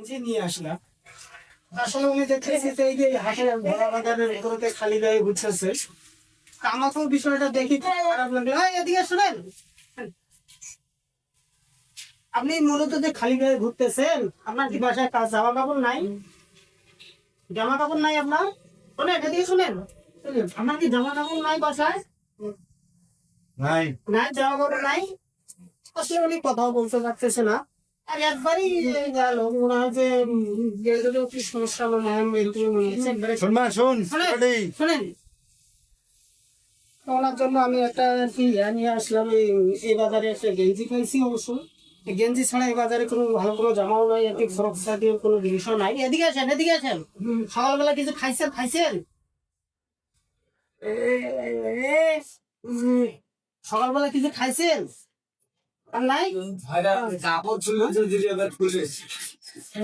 গেঞ্জি নিয়ে আসলাম। আসলে উনি দেখতেছি যে এই যে হাটের ভরা বাজারের ভেতরতে খালি গায়ে ঘুরতেছে। আমাকেও বিষয়টা দেখি খুব খারাপ লাগলো। এই এদিকে শুনেন, আপনি মূলত যে খালি গায়ে ঘুরতেছেন, আপনার কি বাসায় কাজ জামা কাপড় নাই? জামা কাপড় নাই আপনার? শোনেন, এদিকে শুনেন, আপনার কি জামা কাপড় নাই বাসায়? নাই নাই, জামা কাপড় নাই। আসলে উনি কথাও বলতে পারতেছে না। আর একবারই গেল, মনে হয় যে এগুলো কি সমস্যা মনে হয়, এরকম মনে হচ্ছে একবারে। শোন শোনেন শোনেন, ওনার জন্য আমি একটা কি নিয়ে আসলাম। এই বাজারে একটা গেঞ্জি পাইছি অবশ্য। এই গেঞ্জি ছাড়া এই বাজারে কোনো ভালো কোনো জামাও নাই, আর কি ফ্রক জাতীয় কোনো জিনিসও নাই। এদিকে আসেন, এদিকে আসেন। সকালবেলা কিছু খাইছেন? খাইছেন? সকালবেলা কিছু খাইছেন? আর নাই? কাপড় চুলে যদি এবার খুলে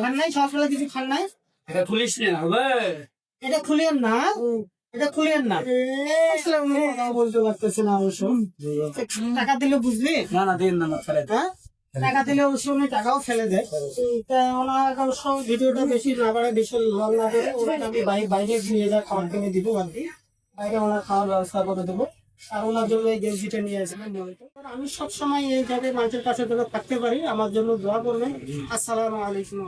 খান নাই? সকালবেলা কিছু খান নাই? এটা খুলিস না হবে। এটা খুলিয়েন না, এটা খুলিয়েন না। আসলে উনি কথাও বলতে পারতেছে না অবশ্য। টাকা দিলে বুঝলি? না না দিন না ফেলে হ্যাঁ, টাকা দিলে অবশ্য উনি টাকাও ফেলে দেয়। তা ওনার অবশ্য ভিডিওটা বেশি না করে, বেশি লং না করে ওনাকে আমি বাইরে নিয়ে যা খাবার কিনে দিব আর কি। বাইরে ওনার খাওয়ার ব্যবস্থা করে দেবো। আর ওনার জন্য এই গেঞ্জিটা নিয়ে আসবেন। আমি সবসময় এই জায়গায় মানুষের পাশে যেন থাকতে পারি, আমার জন্য দোয়া করবেন। আসসালামু আলাইকুম।